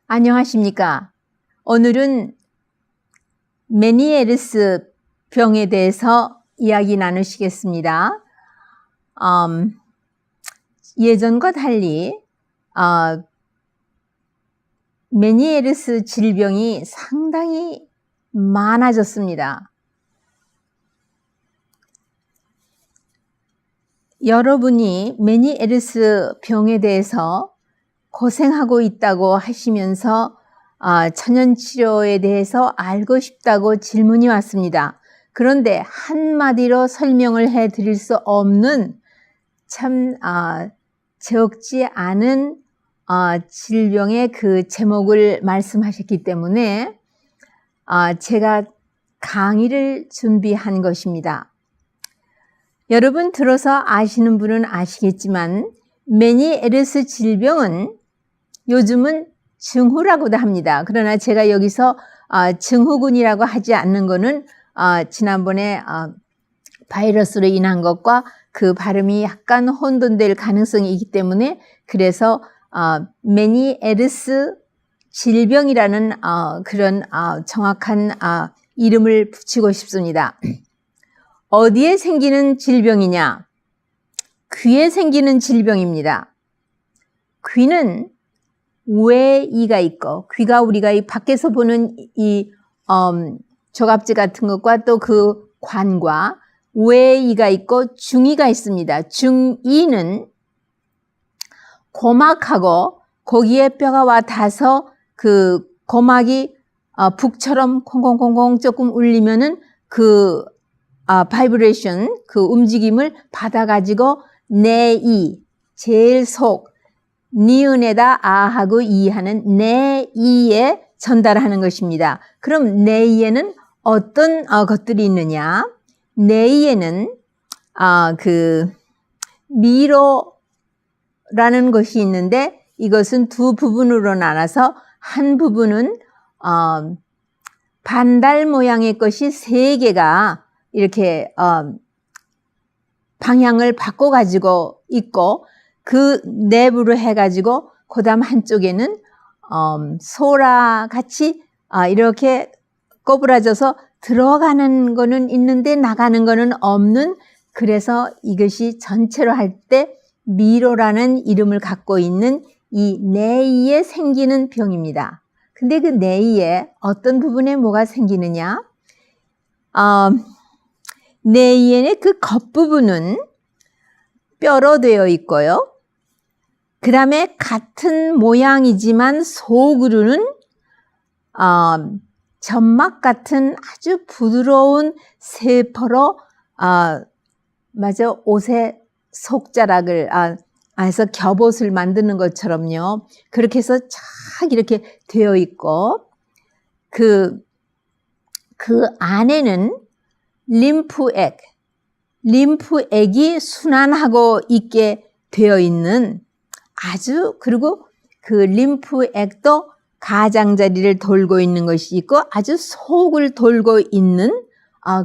안녕하십니까. 오늘은 메니에르스 병에 대해서 이야기 나누시겠습니다. 예전과 달리 메니에르스 질병이 상당히 많아졌습니다. 여러분이 메니에르스 병에 대해서 고생하고 있다고 하시면서 천연치료에 대해서 알고 싶다고 질문이 왔습니다. 그런데 한마디로 설명을 해 드릴 수 없는 참 적지 않은 질병의 그 제목을 말씀하셨기 때문에 제가 강의를 준비한 것입니다. 여러분 들어서 아시는 분은 아시겠지만 메니에르스 질병은 요즘은 증후라고도 합니다. 그러나 제가 여기서 증후군이라고 하지 않는 것은 지난번에 바이러스로 인한 것과 그 발음이 약간 혼돈될 가능성이 있기 때문에 그래서 메니에르스 질병이라는 그런 정확한 이름을 붙이고 싶습니다. 어디에 생기는 질병이냐? 귀에 생기는 질병입니다. 귀는 외이가 있고, 귀가 우리가 이 밖에서 보는 이 조갑지 같은 것과 또 그 관과 외이가 있고 중이가 있습니다. 중이는 고막하고 거기에 뼈가 와 닿아서 그 고막이 북처럼 콩콩콩콩 조금 울리면은 그 바이브레이션, 그 움직임을 받아가지고 내이, 제일 속, 니은에다 아하고 이하는 내이에 전달하는 것입니다. 그럼 내이에는 어떤 것들이 있느냐? 내이에는 그 미로라는 것이 있는데 이것은 두 부분으로 나눠서 한 부분은 반달 모양의 것이 세 개가 이렇게 방향을 바꿔 가지고 있고 그 내부로 해 가지고 그다음 한쪽에는 소라 같이 이렇게 꼬부라져서 들어가는 거는 있는데 나가는 거는 없는, 그래서 이것이 전체로 할 때 미로라는 이름을 갖고 있는 이 내이에 생기는 병입니다. 근데 그 내이에 어떤 부분에 뭐가 생기느냐? 내이의 그 겉부분은 뼈로 되어 있고요. 그 다음에 같은 모양이지만 속으로는 점막 같은 아주 부드러운 세포로 옷의 속자락을 해서 겹옷을 만드는 것처럼요. 그렇게 해서 쫙 이렇게 되어 있고 그 안에는 림프액이 순환하고 있게 되어 있는 그리고 그 림프액도 가장자리를 돌고 있는 것이 있고 아주 속을 돌고 있는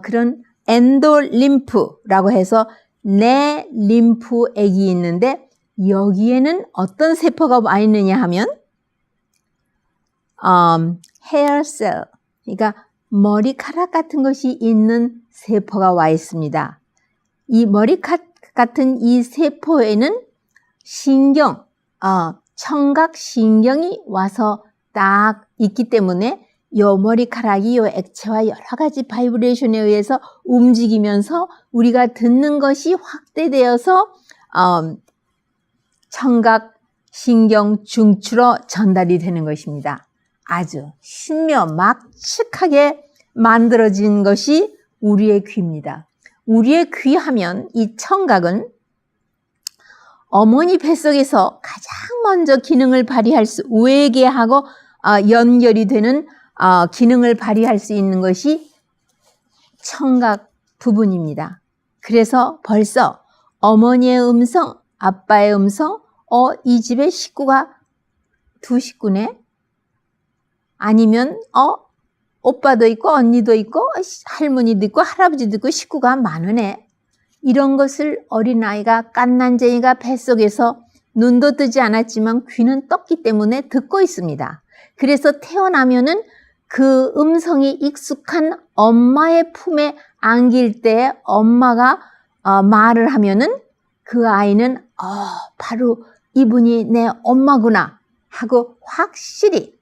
그런 엔도림프라고 해서 내림프액이 있는데 여기에는 어떤 세포가 와 있느냐 하면 헤어셀, 그러니까 머리카락 같은 것이 있는 세포가 와 있습니다. 이 머리카락 같은 이 세포에는 청각신경이 와서 딱 있기 때문에 요 머리카락이 요 액체와 여러 가지 바이브레이션에 의해서 움직이면서 우리가 듣는 것이 확대되어서 청각신경 중추로 전달이 되는 것입니다. 아주 신묘막측하게 만들어진 것이 우리의 귀입니다. 우리의 귀 하면 이 청각은 어머니 뱃속에서 가장 먼저 기능을 발휘할 수, 외계하고 연결이 되는 기능을 발휘할 수 있는 것이 청각 부분입니다. 그래서 벌써 어머니의 음성, 아빠의 음성, 이 집에 식구가 두 식구네? 아니면 오빠도 있고 언니도 있고 할머니도 있고 할아버지도 있고 식구가 많으네. 이런 것을 어린아이가 갓난쟁이가 뱃속에서 눈도 뜨지 않았지만 귀는 떴기 때문에 듣고 있습니다. 그래서 태어나면은 그 음성이 익숙한 엄마의 품에 안길 때 엄마가 말을 하면은 그 아이는 바로 이분이 내 엄마구나 하고 확실히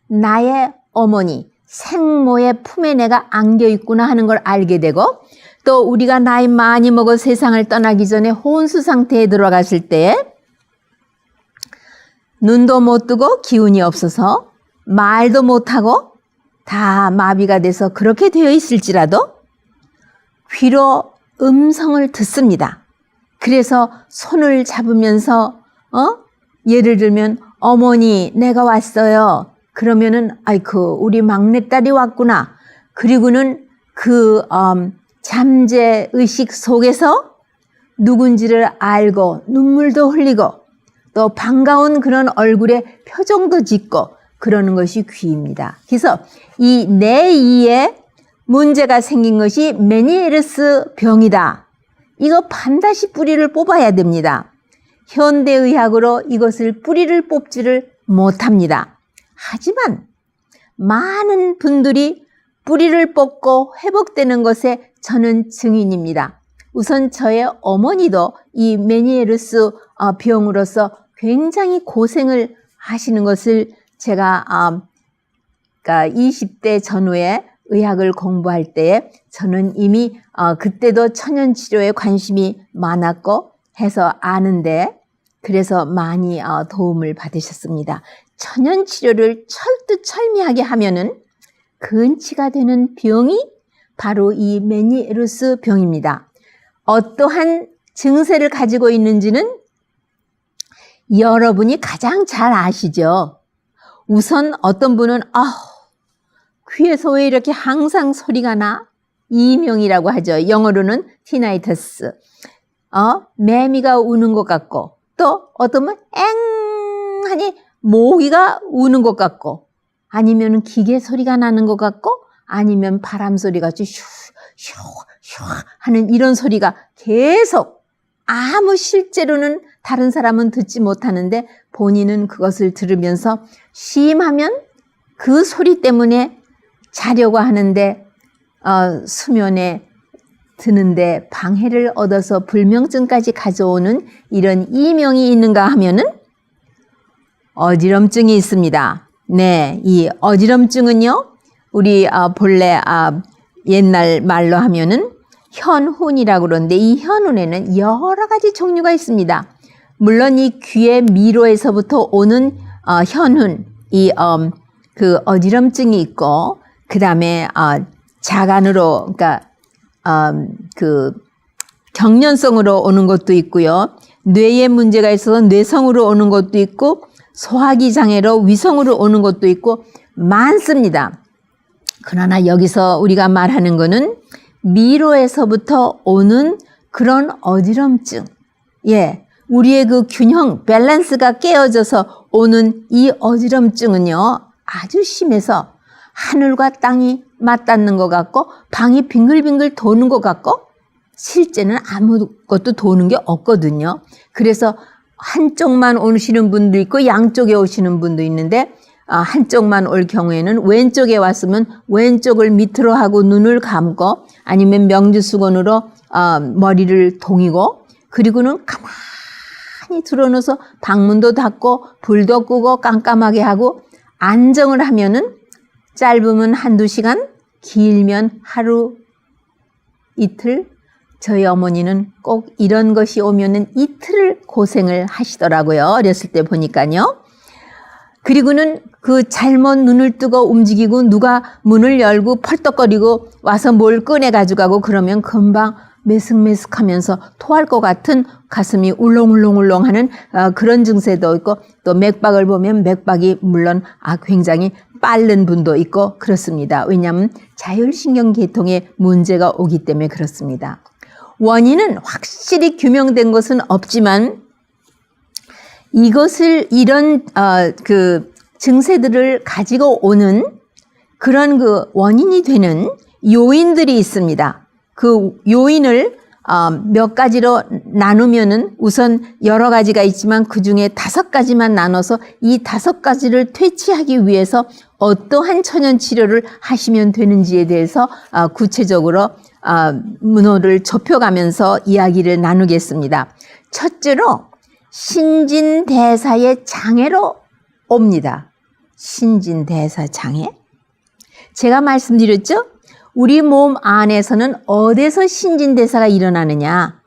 나의 어머니, 생모의 품에 내가 안겨 있구나 하는 걸 알게 되고, 또 우리가 나이 많이 먹어 세상을 떠나기 전에 혼수 상태에 들어갔을 때 눈도 못 뜨고 기운이 없어서 말도 못하고 다 마비가 돼서 그렇게 되어 있을지라도 귀로 음성을 듣습니다. 그래서 손을 잡으면서 예를 들면 어머니 내가 왔어요. 그러면은 아이쿠 우리 막내딸이 왔구나. 그리고는 그 잠재 의식 속에서 누군지를 알고 눈물도 흘리고 또 반가운 그런 얼굴에 표정도 짓고 그러는 것이 귀입니다. 그래서 이 내 이에 문제가 생긴 것이 메니에르스 병이다. 이거 반드시 뿌리를 뽑아야 됩니다. 현대의학으로 이것을 뿌리를 뽑지를 못합니다. 하지만 많은 분들이 뿌리를 뽑고 회복되는 것에 저는 증인입니다. 우선 저의 어머니도 이 메니에르스 병으로서 굉장히 고생을 하시는 것을 제가 20대 전후에 의학을 공부할 때에 저는 이미 그때도 천연치료에 관심이 많았고 해서 아는데, 그래서 많이 도움을 받으셨습니다. 천연치료를 철두철미하게 하면은 근치가 되는 병이 바로 이 메니에르스 병입니다. 어떠한 증세를 가지고 있는지는 여러분이 가장 잘 아시죠. 우선 어떤 분은 귀에서 왜 이렇게 항상 소리가 나? 이명이라고 하죠. 영어로는 티나이터스. 매미가 우는 것 같고, 또 어떤 분은 엥 하니 모기가 우는 것 같고, 아니면 기계 소리가 나는 것 같고, 아니면 바람 소리같이 슈슈슈 하는 이런 소리가 계속 아무 실제로는 다른 사람은 듣지 못하는데 본인은 그것을 들으면서 심하면 그 소리 때문에 자려고 하는데 수면에 드는데 방해를 얻어서 불면증까지 가져오는 이런 이명이 있는가 하면은 어지럼증이 있습니다. 네, 이 어지럼증은요, 우리 본래 옛날 말로 하면은 현훈이라고 그러는데 이 현훈에는 여러 가지 종류가 있습니다. 물론 이 귀의 미로에서부터 오는 현훈, 그 어지럼증이 있고, 그 다음에 자간으로, 그러니까 그 경련성으로 오는 것도 있고요. 뇌에 문제가 있어서 뇌성으로 오는 것도 있고, 소화기 장애로 위성으로 오는 것도 있고 많습니다. 그러나 여기서 우리가 말하는 거는 미로에서부터 오는 그런 어지럼증, 우리의 그 균형, 밸런스가 깨어져서 오는 이 어지럼증은요, 아주 심해서 하늘과 땅이 맞닿는 것 같고 방이 빙글빙글 도는 것 같고 실제는 아무것도 도는 게 없거든요. 그래서 한쪽만 오시는 분도 있고 양쪽에 오시는 분도 있는데, 한쪽만 올 경우에는 왼쪽에 왔으면 왼쪽을 밑으로 하고 눈을 감고, 아니면 명주수건으로 머리를 동이고, 그리고는 가만히 들어놓아서 방문도 닫고 불도 끄고 깜깜하게 하고 안정을 하면은 짧으면 1-2시간, 길면 하루 이틀. 저희 어머니는 꼭 이런 것이 오면은 이틀을 고생을 하시더라고요. 어렸을 때 보니까요. 그리고는 그 잘못 눈을 뜨고 움직이고 누가 문을 열고 펄떡거리고 와서 뭘 꺼내 가지고 가고 그러면 금방 메슥메슥하면서 토할 것 같은 가슴이 울렁울렁울렁 하는 그런 증세도 있고, 또 맥박을 보면 맥박이 물론 굉장히 빠른 분도 있고 그렇습니다. 왜냐하면 자율신경계통에 문제가 오기 때문에 그렇습니다. 원인은 확실히 규명된 것은 없지만 이것을 이런 그 증세들을 가지고 오는 그런 그 원인이 되는 요인들이 있습니다. 그 요인을 몇 가지로 나누면은 우선 여러 가지가 있지만 그 중에 5가지만 나눠서 이 5가지를 퇴치하기 위해서 어떠한 천연 치료를 하시면 되는지에 대해서 구체적으로 문호를 좁혀가면서 이야기를 나누겠습니다. 첫째로 신진대사의 장애로 옵니다. 신진대사 장애. 제가 말씀드렸죠? 우리 몸 안에서는 어디서 신진대사가 일어나느냐?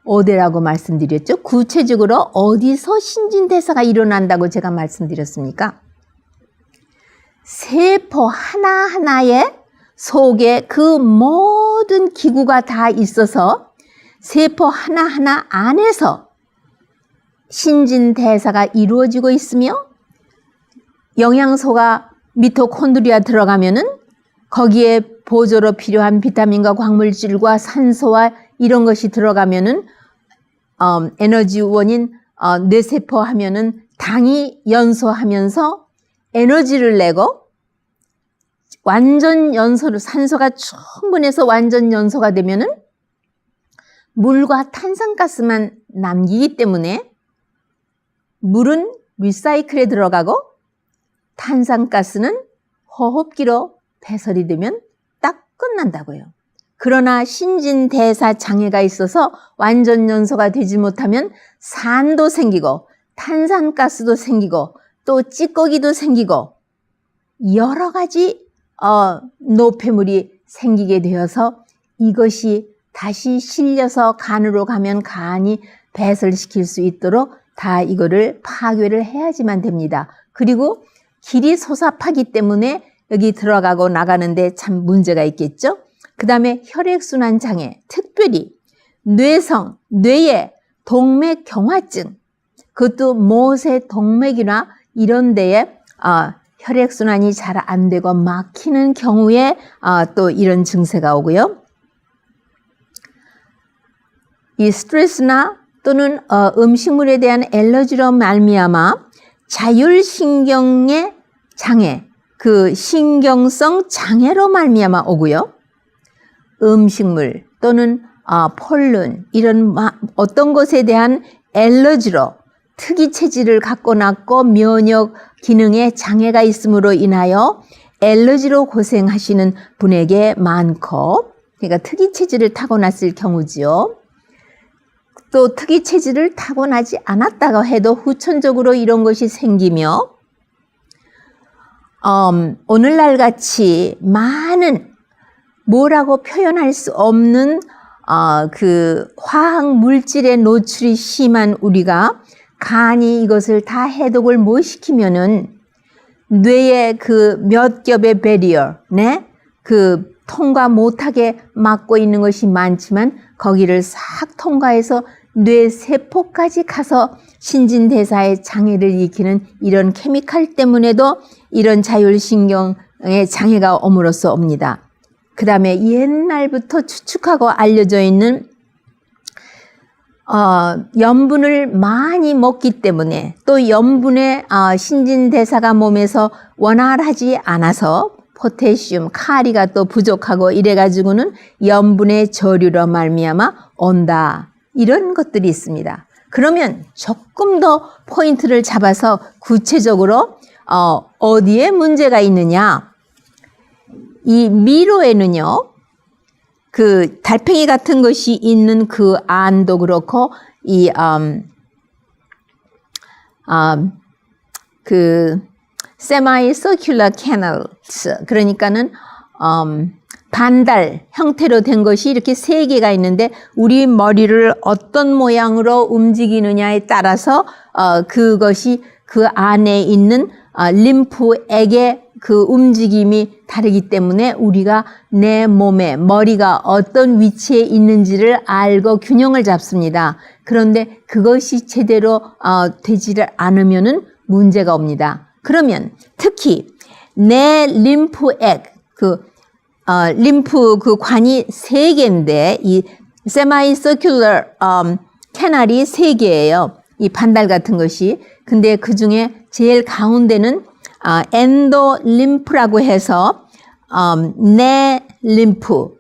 어디라고 말씀드렸죠? 구체적으로 어디서 신진대사가 일어난다고 제가 말씀드렸습니까? 세포 하나하나에 속에 그 모든 기구가 다 있어서 세포 하나하나 안에서 신진대사가 이루어지고 있으며 영양소가 미토콘드리아 들어가면은 거기에 보조로 필요한 비타민과 광물질과 산소와 이런 것이 들어가면은 에너지원인 뇌세포 하면은 당이 연소하면서 에너지를 내고 완전 연소로 산소가 충분해서 완전 연소가 되면은 물과 탄산가스만 남기기 때문에 물은 리사이클에 들어가고 탄산가스는 호흡기로 배설이 되면 딱 끝난다고요. 그러나 신진대사 장애가 있어서 완전 연소가 되지 못하면 산도 생기고 탄산가스도 생기고 또 찌꺼기도 생기고 여러 가지 노폐물이 생기게 되어서 이것이 다시 실려서 간으로 가면 간이 배설시킬 수 있도록 다 이거를 파괴를 해야지만 됩니다. 그리고 길이 솟아파기 때문에 여기 들어가고 나가는데 참 문제가 있겠죠. 그 다음에 혈액순환 장애, 특별히 뇌성, 뇌의 동맥 경화증, 그것도 모세 동맥이나 이런 데에 혈액순환이 잘 안 되고 막히는 경우에 또 이런 증세가 오고요. 이 스트레스나 또는 음식물에 대한 알러지로 말미암아 자율신경의 장애, 그 신경성 장애로 말미암아 오고요. 음식물 또는 폴른 이런 어떤 것에 대한 알러지로 특이 체질을 갖고 났고 면역 기능에 장애가 있음으로 인하여 알러지로 고생하시는 분에게 많고, 그러니까 특이 체질을 타고났을 경우지요. 또 특이 체질을 타고나지 않았다고 해도 후천적으로 이런 것이 생기며 오늘날 같이 많은 뭐라고 표현할 수 없는 그 화학 물질의 노출이 심한 우리가 간이 이것을 다 해독을 못 시키면은 뇌의 그 몇 겹의 배리어, 네? 그 통과 못하게 막고 있는 것이 많지만 거기를 싹 통과해서 뇌 세포까지 가서 신진대사의 장애를 일으키는 이런 케미칼 때문에도 이런 자율신경의 장애가 옴으로써 옵니다. 그 다음에 옛날부터 추측하고 알려져 있는 염분을 많이 먹기 때문에 또 염분의 신진대사가 몸에서 원활하지 않아서 포타슘, 카리가 또 부족하고 이래가지고는 염분의 저류로 말미암아 온다. 이런 것들이 있습니다. 그러면 조금 더 포인트를 잡아서 구체적으로 어디에 문제가 있느냐? 이 미로에는요, 그 달팽이 같은 것이 있는 그 안도 그렇고 이 그 semi circular canals, 그러니까는 반달 형태로 된 것이 이렇게 3개가 있는데 우리 머리를 어떤 모양으로 움직이느냐에 따라서 그것이 그 안에 있는 림프액의 그 움직임이 다르기 때문에 우리가 내 몸에 머리가 어떤 위치에 있는지를 알고 균형을 잡습니다. 그런데 그것이 제대로 되지를 않으면은 문제가 옵니다. 그러면 특히 내 림프액, 림프 그 관이 3개인데 이 세마이 서큘러 캐널이 3개예요. 이 반달 같은 것이. 근데 그 중에 제일 가운데는 엔도 림프라고 해서 내 림프.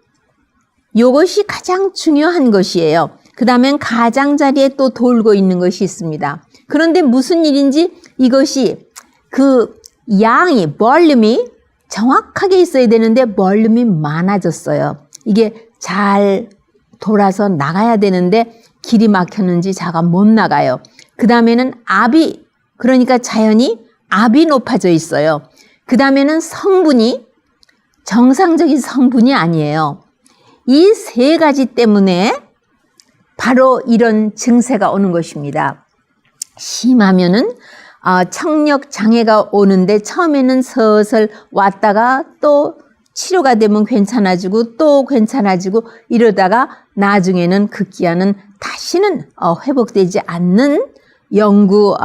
요것이 가장 중요한 것이에요. 그 다음엔 가장자리에 또 돌고 있는 것이 있습니다. 그런데 무슨 일인지 이것이 그 양이, 볼륨이 정확하게 있어야 되는데 볼륨이 많아졌어요. 이게 잘 돌아서 나가야 되는데 길이 막혔는지 자가 못 나가요. 그 다음에는 압이, 그러니까 자연히 압이 높아져 있어요. 그 다음에는 성분이 정상적인 성분이 아니에요. 이 세 가지 때문에 바로 이런 증세가 오는 것입니다. 심하면은 청력 장애가 오는데 처음에는 서슬 왔다가 또 치료가 되면 괜찮아지고 또 괜찮아지고 이러다가 나중에는 급기야는 다시는 회복되지 않는 영구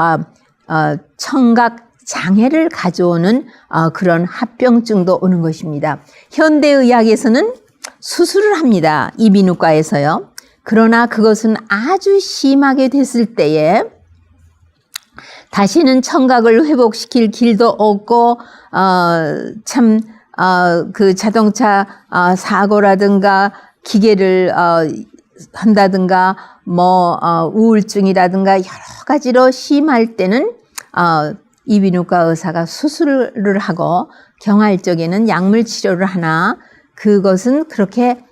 청각 장애를 가져오는 그런 합병증도 오는 것입니다. 현대의학에서는 수술을 합니다. 이비인후과에서요. 그러나 그것은 아주 심하게 됐을 때에 다시는 청각을 회복시킬 길도 없고 그 자동차 사고라든가 기계를 한다든가 우울증이라든가 여러 가지로 심할 때는 이비인후과 의사가 수술을 하고 경활적에는 약물 치료를 하나 그것은 그렇게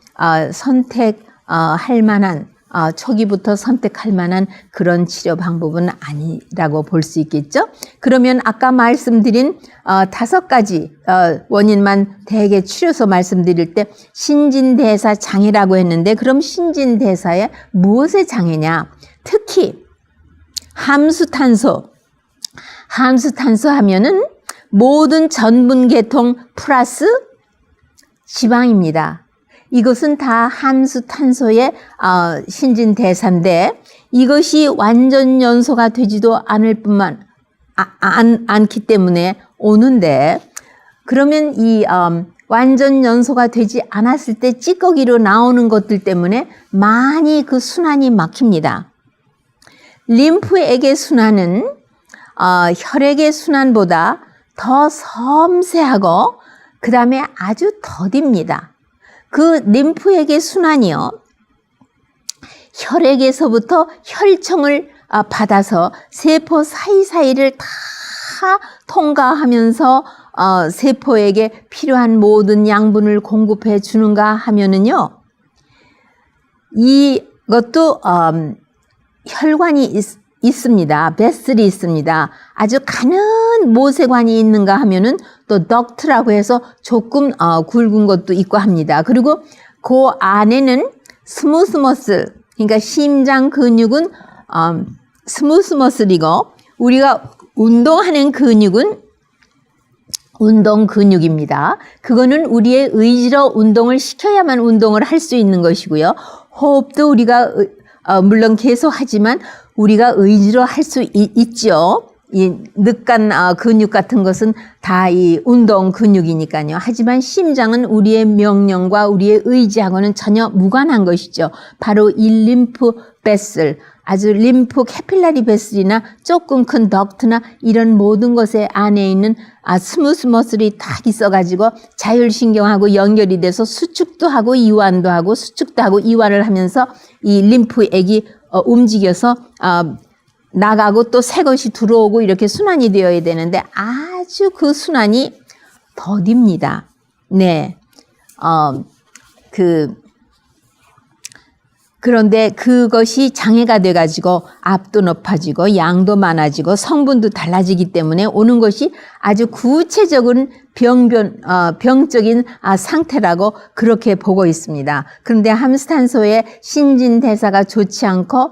선택할 만한 초기부터 선택할 만한 그런 치료 방법은 아니라고 볼 수 있겠죠. 그러면 아까 말씀드린 5가지 원인만 대개 추려서 말씀드릴 때 신진대사 장애라고 했는데 그럼 신진대사에 무엇의 장애냐? 특히 함수탄소 하면은 모든 전분계통 플러스 지방입니다. 이것은 다 함수탄소의 신진대사인데 이것이 완전 연소가 되지도 않을 뿐만 않기 때문에 오는데 그러면 이 완전 연소가 되지 않았을 때 찌꺼기로 나오는 것들 때문에 많이 그 순환이 막힙니다. 림프액의 순환은 혈액의 순환보다 더 섬세하고 그 다음에 아주 더딥니다. 그 림프액의 순환이요. 혈액에서부터 혈청을 받아서 세포 사이사이를 다 통과하면서 세포에게 필요한 모든 양분을 공급해 주는가 하면은요. 이것도 혈관이 있습니다. 베슬이 있습니다. 아주 가는 모세관이 있는가 하면은 또 덕트라고 해서 조금 굵은 것도 있고 합니다. 그리고 그 안에는 스무스 머슬, 그러니까 심장 근육은 스무스 머슬이고 우리가 운동하는 근육은 운동 근육입니다. 그거는 우리의 의지로 운동을 시켜야만 운동을 할 수 있는 것이고요. 호흡도 우리가 물론 계속 하지만 우리가 의지로 할 수 있죠. 이 늑간 근육 같은 것은 다 이 운동 근육이니까요. 하지만 심장은 우리의 명령과 우리의 의지하고는 전혀 무관한 것이죠. 바로 이 림프 베슬, 아주 림프 캐필라리 베슬이나 조금 큰 덕트나 이런 모든 것에 안에 있는 스무스 머슬이 딱 있어가지고 자율신경하고 연결이 돼서 수축도 하고 이완도 하고 수축도 하고 이완을 하면서 이 림프액이 움직여서 나가고 또 새 것이 들어오고 이렇게 순환이 되어야 되는데 아주 그 순환이 더딥니다. 네. 그런데 그것이 장애가 돼가지고 압도 높아지고 양도 많아지고 성분도 달라지기 때문에 오는 것이 아주 구체적인 병적인 상태라고 그렇게 보고 있습니다. 그런데 함수탄소의 신진대사가 좋지 않고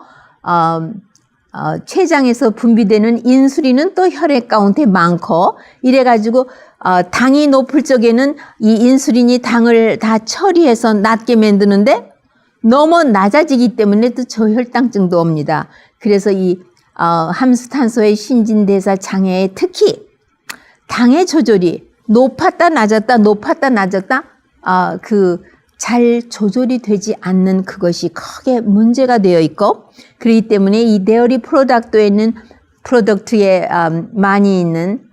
췌장에서 분비되는 인슐린은 또 혈액 가운데 많고 이래가지고 당이 높을 적에는 이 인슐린이 당을 다 처리해서 낮게 만드는데 너무 낮아지기 때문에 또 저혈당증도 옵니다. 그래서 이 함수탄소의 신진대사 장애에 특히 당의 조절이 높았다 낮았다 잘 조절이 되지 않는 그것이 크게 문제가 되어 있고 그렇기 때문에 이 데어리 프로덕트에 많이 있는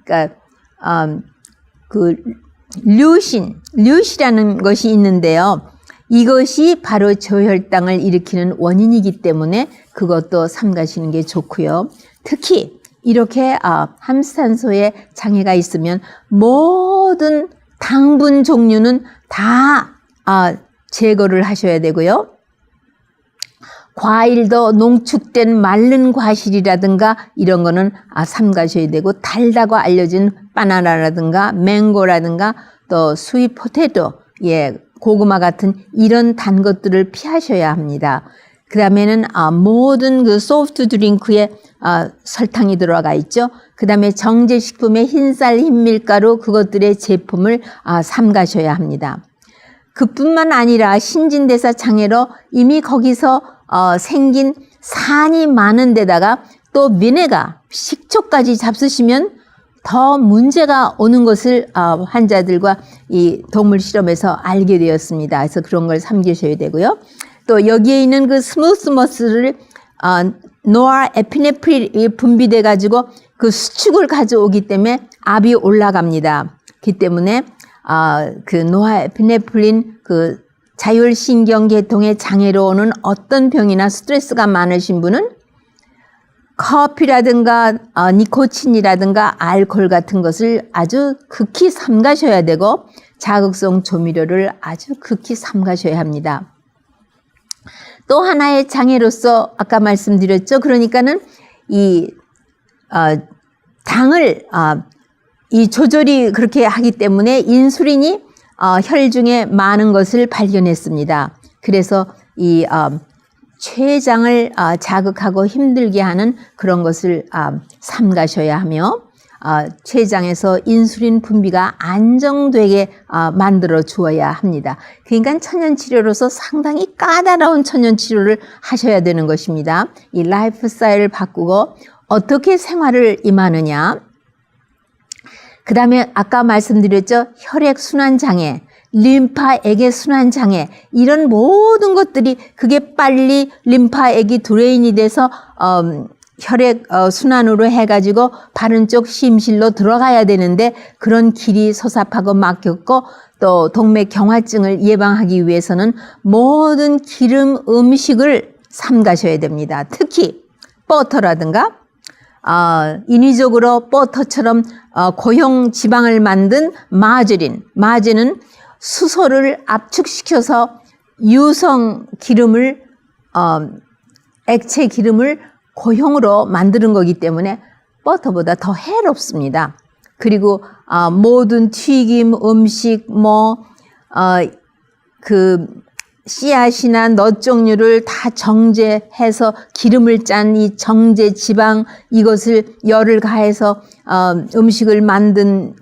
류시라는 것이 있는데요. 이것이 바로 저혈당을 일으키는 원인이기 때문에 그것도 삼가시는 게 좋고요. 특히 이렇게 함수탄소에 장애가 있으면 모든 당분 종류는 다 제거를 하셔야 되고요. 과일도 농축된 마른 과실이라든가 이런 거는 삼가셔야 되고, 달다고 알려진 바나나라든가 맹고라든가 또 스윗 포테토, 고구마 같은 이런 단 것들을 피하셔야 합니다. 그 다음에는 모든 그 소프트 드링크에 설탕이 들어가 있죠. 그 다음에 정제식품에 흰쌀, 흰밀가루 그것들의 제품을 삼가셔야 합니다. 그뿐만 아니라 신진대사 장애로 이미 거기서 생긴 산이 많은 데다가 또 비네가, 식초까지 잡수시면 더 문제가 오는 것을 환자들과 이 동물 실험에서 알게 되었습니다. 그래서 그런 걸 삼기셔야 되고요. 또 여기에 있는 그 스무스 머슬을 노아에피네프린이 분비돼 가지고 그 수축을 가져오기 때문에 압이 올라갑니다. 그렇기 때문에 그 노아에피네프린 그 자율신경계통의 장애로 오는 어떤 병이나 스트레스가 많으신 분은 커피라든가 니코틴이라든가 알코올 같은 것을 아주 극히 삼가셔야 되고, 자극성 조미료를 아주 극히 삼가셔야 합니다. 또 하나의 장애로서 아까 말씀드렸죠. 그러니까는 이 당을 이 조절이 그렇게 하기 때문에 인슐린이 혈중에 많은 것을 발견했습니다. 그래서 이 췌장을 자극하고 힘들게 하는 그런 것을 삼가셔야 하며, 췌장에서 인슐린 분비가 안정되게 만들어 주어야 합니다. 그러니까 천연치료로서 상당히 까다로운 천연치료를 하셔야 되는 것입니다. 이 라이프 스타일을 바꾸고 어떻게 생활을 임하느냐. 그 다음에 아까 말씀드렸죠. 혈액순환장애, 림파액의 순환장애, 이런 모든 것들이 그게 빨리 림파액이 드레인이 돼서 혈액 순환으로 해가지고 바른 쪽 심실로 들어가야 되는데 그런 길이 소삽하고 막혔고, 또 동맥경화증을 예방하기 위해서는 모든 기름 음식을 삼가셔야 됩니다. 특히 버터라든가 인위적으로 버터처럼 고형 지방을 만든 마제는 수소를 압축시켜서 유성 기름을 액체 기름을 고형으로 만드는 거기 때문에 버터보다 더 해롭습니다. 그리고 모든 튀김 음식 그 씨앗이나 넛 종류를 다 정제해서 기름을 짠 이 정제 지방, 이것을 열을 가해서 음식을 만든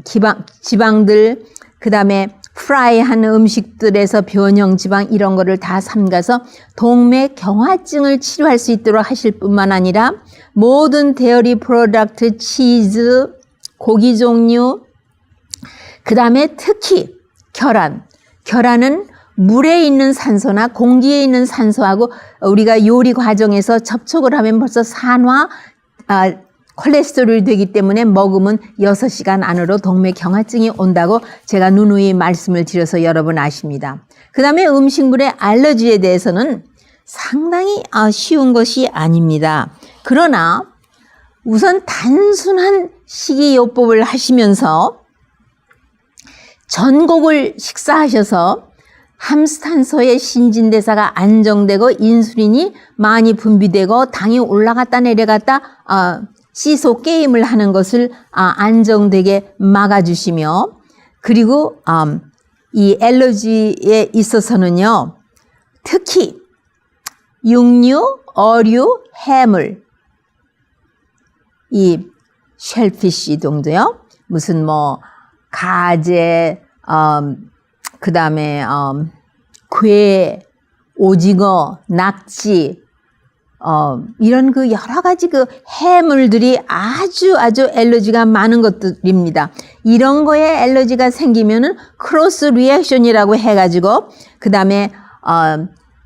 지방들, 그 다음에 프라이한 음식들에서 변형 지방, 이런 거를 다 삼가서 동맥경화증을 치료할 수 있도록 하실 뿐만 아니라 모든 데어리 프로덕트, 치즈, 고기 종류, 그 다음에 특히 계란은 물에 있는 산소나 공기에 있는 산소하고 우리가 요리 과정에서 접촉을 하면 벌써 산화, 콜레스테롤이 되기 때문에 먹으면 6시간 안으로 동맥경화증이 온다고 제가 누누이 말씀을 드려서 여러분 아십니다. 그 다음에 음식물의 알러지에 대해서는 상당히 쉬운 것이 아닙니다. 그러나 우선 단순한 식이요법을 하시면서 전곡을 식사하셔서 함수탄소의 신진대사가 안정되고 인슐린이 많이 분비되고 당이 올라갔다 내려갔다 시소 게임을 하는 것을 안정되게 막아주시며, 그리고 이 알러지에 있어서는요, 특히 육류, 어류, 해물, 이 쉘피쉬 정도요, 무슨 가재, 그 다음에 괴, 오징어, 낙지, 이런 그 여러 가지 그 해물들이 아주 알러지가 많은 것들입니다. 이런 거에 알러지가 생기면은 크로스 리액션이라고 해가지고, 그 다음에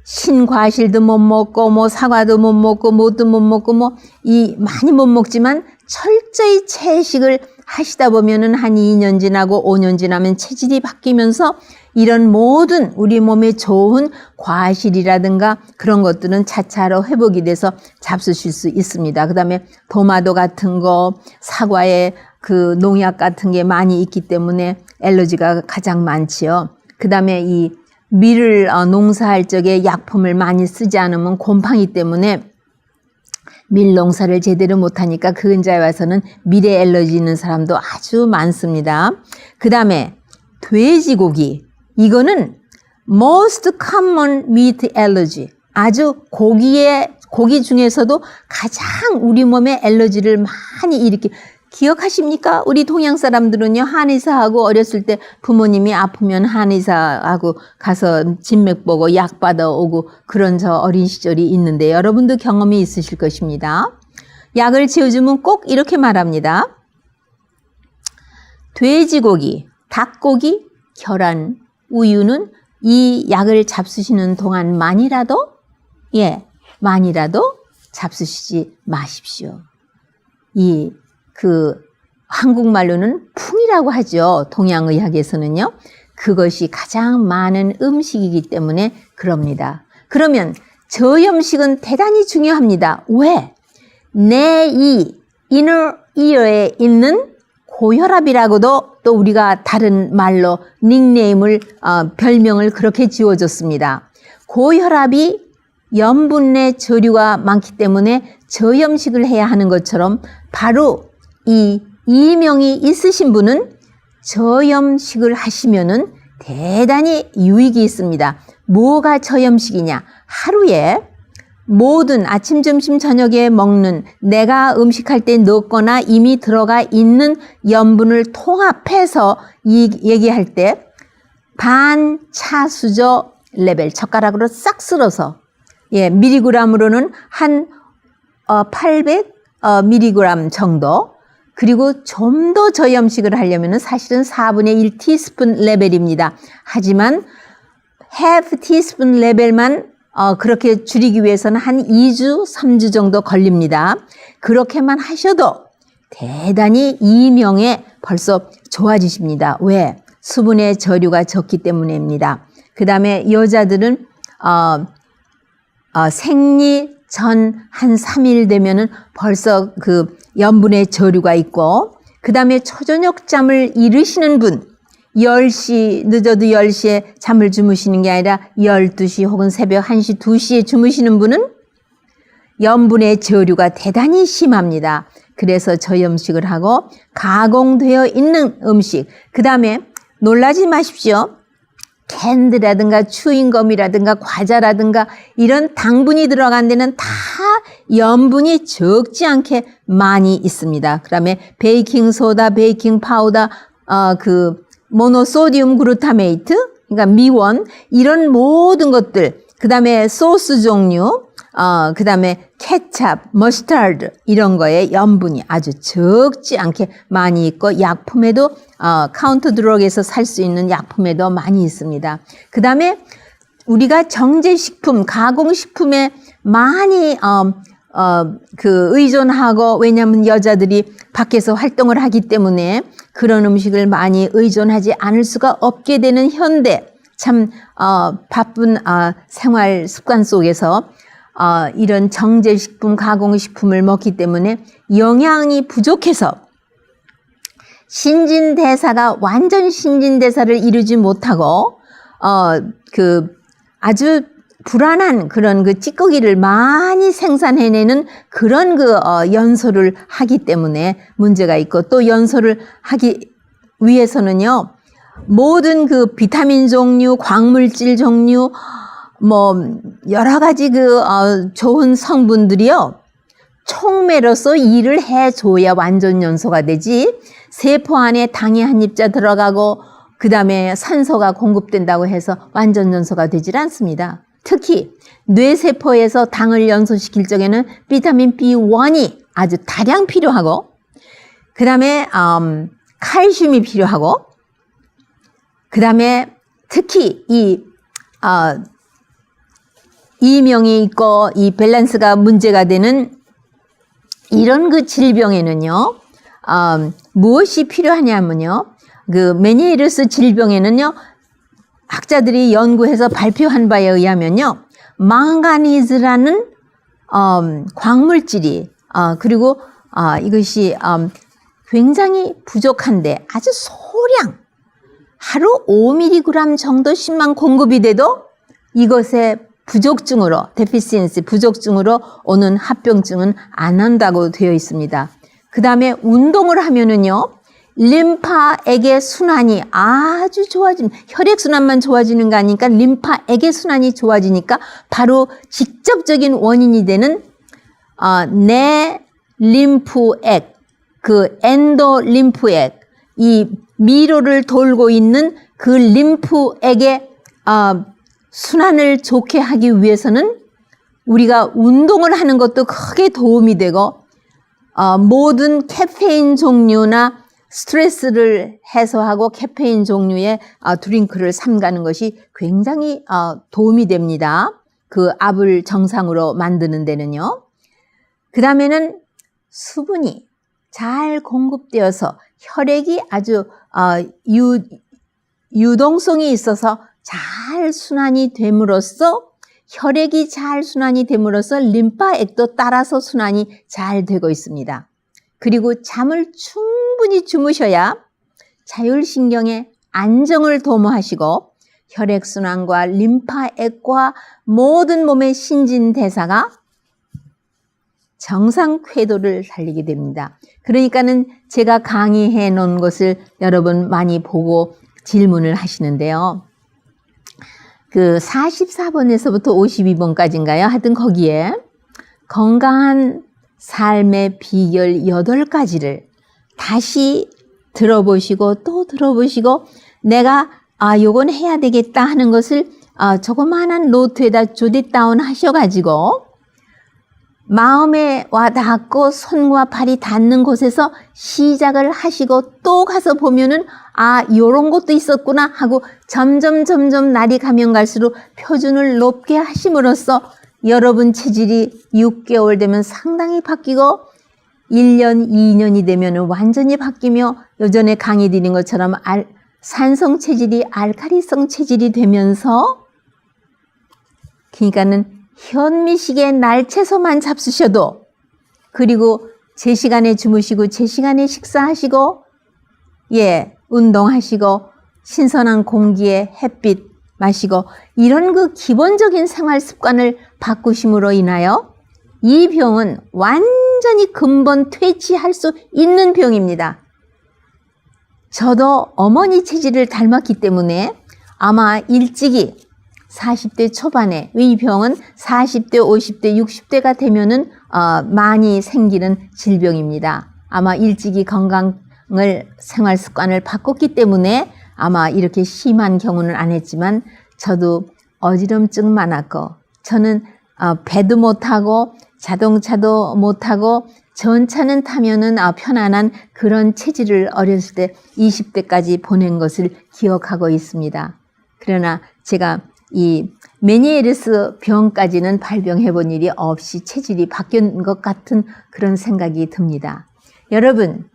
신과실도 못 먹고 사과도 못 먹고 뭐도 못 먹고 많이 못 먹지만 철저히 채식을 하시다 보면은 한 2년 지나고 5년 지나면 체질이 바뀌면서 이런 모든 우리 몸에 좋은 과실이라든가 그런 것들은 차차로 회복이 돼서 잡수실 수 있습니다. 그 다음에 도마도 같은 거, 사과에 그 농약 같은 게 많이 있기 때문에 알러지가 가장 많지요. 그 다음에 이 밀을 농사할 적에 약품을 많이 쓰지 않으면 곰팡이 때문에 밀 농사를 제대로 못하니까 그 근자에 와서는 밀에 알러지 있는 사람도 아주 많습니다. 그 다음에 돼지고기, 이거는 most common meat allergy, 아주 고기 중에서도 가장 우리 몸에 알러지를 많이 일으키. 기억하십니까? 우리 동양 사람들은요, 한의사하고 어렸을 때 부모님이 아프면 한의사하고 가서 진맥 보고 약 받아오고 그런 저 어린 시절이 있는데 여러분도 경험이 있으실 것입니다. 약을 지어주면 꼭 이렇게 말합니다. 돼지고기, 닭고기, 계란, 우유는 이 약을 잡수시는 동안만이라도 잡수시지 마십시오. 한국말로는 풍이라고 하죠. 동양의학에서는요. 그것이 가장 많은 음식이기 때문에 그럽니다. 그러면 저염식은 대단히 중요합니다. 왜? 내 inner ear에 있는 고혈압이라고도 또 우리가 다른 말로 닉네임을, 별명을 그렇게 지어줬습니다. 고혈압이 염분 내 저류가 많기 때문에 저염식을 해야 하는 것처럼 바로 이 이명이 있으신 분은 저염식을 하시면은 대단히 유익이 있습니다. 뭐가 저염식이냐? 하루에 모든 아침, 점심, 저녁에 먹는 내가 음식할 때 넣거나 이미 들어가 있는 염분을 통합해서 얘기할 때 반 차수저 레벨 젓가락으로 싹 쓸어서 미리그램으로는 한 800 미리그램 정도, 그리고 좀 더 저염식을 하려면 사실은 4분의 1 티스푼 레벨입니다. 하지만 half 티스푼 레벨만 그렇게 줄이기 위해서는 한 2주, 3주 정도 걸립니다. 그렇게만 하셔도 대단히 이명에 벌써 좋아지십니다. 왜? 수분의 저류가 적기 때문입니다. 그 다음에 여자들은 생리 전 한 3일 되면은 벌써 그 염분의 저류가 있고, 그 다음에 초저녁 잠을 이루시는 분, 10시, 늦어도 10시에 잠을 주무시는 게 아니라 12시 혹은 새벽 1시, 2시에 주무시는 분은 염분의 저류가 대단히 심합니다. 그래서 저염식을 하고 가공되어 있는 음식, 그 다음에 놀라지 마십시오. 캔디라든가 추잉검이라든가 과자라든가 이런 당분이 들어간 데는 다 염분이 적지 않게 많이 있습니다. 그다음에 베이킹 소다, 베이킹 파우더, 모노소디움 글루타메이트, 그러니까 미원, 이런 모든 것들, 그다음에 소스 종류, 그다음에 케찹, 머스타드 이런 거에 염분이 아주 적지 않게 많이 있고, 약품에도 카운터 드럭에서 살 수 있는 약품에도 많이 있습니다. 그다음에 우리가 정제식품, 가공식품에 많이 의존하고, 왜냐하면 여자들이 밖에서 활동을 하기 때문에 그런 음식을 많이 의존하지 않을 수가 없게 되는 현대, 참 바쁜 생활 습관 속에서 이런 정제식품, 가공식품을 먹기 때문에 영양이 부족해서 신진대사가 완전 신진대사를 이루지 못하고 아주 불안한 그런 찌꺼기를 많이 생산해내는 그런 연소를 하기 때문에 문제가 있고, 또 연소를 하기 위해서는요, 모든 비타민 종류, 광물질 종류, 여러 가지 좋은 성분들이요, 촉매로서 일을 해줘야 완전 연소가 되지, 세포 안에 당이 한 입자 들어가고 그 다음에 산소가 공급된다고 해서 완전 연소가 되질 않습니다. 특히 뇌세포에서 당을 연소시킬 적에는 비타민 B1이 아주 다량 필요하고, 그 다음에 칼슘이 필요하고, 그 다음에 특히 이명이 있고 이 밸런스가 문제가 되는 이런 질병에는요, 무엇이 필요하냐면요, 메니에르스 질병에는요, 학자들이 연구해서 발표한 바에 의하면요, 망가니즈라는 광물질이 그리고 이것이 굉장히 부족한데 아주 소량 하루 5mg 정도씩만 공급이 돼도 이것의 부족증으로 데피시엔시 부족증으로 오는 합병증은 안 한다고 되어 있습니다. 그 다음에 운동을 하면은요, 림파액의 순환이 아주 혈액순환만 좋아지는 거 아니니까 림파액의 순환이 좋아지니까 바로 직접적인 원인이 되는 내 림프액, 그 엔도림프액, 이 미로를 돌고 있는 그 림프액의 순환을 좋게 하기 위해서는 우리가 운동을 하는 것도 크게 도움이 되고 모든 카페인 종류나 스트레스를 해소하고 카페인 종류의 드링크를 삼가는 것이 굉장히 도움이 됩니다. 그 압을 정상으로 만드는 데는요. 그 다음에는 수분이 잘 공급되어서 혈액이 아주 유동성이 있어서 잘 순환이 됨으로써 혈액이 잘 순환이 됨으로써 림파액도 따라서 순환이 잘 되고 있습니다. 그리고 잠을 충분히 주무셔야 자율신경의 안정을 도모하시고 혈액순환과 림파액과 모든 몸의 신진대사가 정상 궤도를 달리게 됩니다. 그러니까는 제가 강의해 놓은 것을 여러분 많이 보고 질문을 하시는데요. 그 44번에서부터 52번까지인가요? 하여튼 거기에 건강한 삶의 비결 8가지를 다시 들어보시고 또 들어보시고 내가 요건 해야 되겠다 하는 것을 조그마한 노트에다 조디 다운 하셔가지고 마음에 와 닿고 손과 발이 닿는 곳에서 시작을 하시고 또 가서 보면은 요런 것도 있었구나 하고 점점 날이 가면 갈수록 표준을 높게 하심으로써 여러분 체질이 6개월 되면 상당히 바뀌고 1년, 2년이 되면 완전히 바뀌며 요전에 강의 드린 것처럼 산성 체질이 알칼리성 체질이 되면서 그러니까는 현미식의 날채소만 잡수셔도 그리고 제 시간에 주무시고 제 시간에 식사하시고 운동하시고 신선한 공기에 햇빛 마시고 이런 그 기본적인 생활 습관을 바꾸심으로 인하여 이 병은 완전히 근본 퇴치할 수 있는 병입니다. 저도 어머니 체질을 닮았기 때문에 아마 일찍이 40대 초반에 이 병은 40대, 50대, 60대가 되면은 많이 생기는 질병입니다. 아마 일찍이 건강을 생활 습관을 바꿨기 때문에 아마 이렇게 심한 경우는 안 했지만 저도 어지럼증 많았고 저는 배도 못하고 자동차도 못하고 전차는 타면은 편안한 그런 체질을 어렸을 때 20대까지 보낸 것을 기억하고 있습니다. 그러나 제가 이 메니에르스 병까지는 발병해 본 일이 없이 체질이 바뀐 것 같은 그런 생각이 듭니다. 여러분,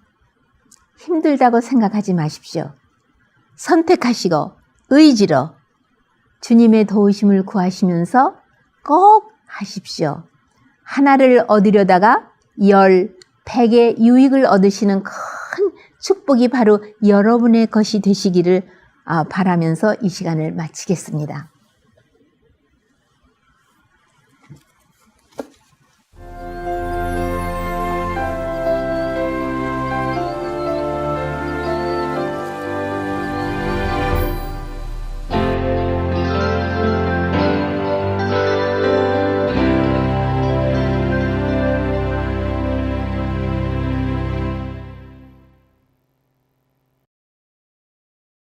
힘들다고 생각하지 마십시오. 선택하시고 의지로 주님의 도우심을 구하시면서 꼭 하십시오. 하나를 얻으려다가 100의 유익을 얻으시는 큰 축복이 바로 여러분의 것이 되시기를 바라면서 이 시간을 마치겠습니다.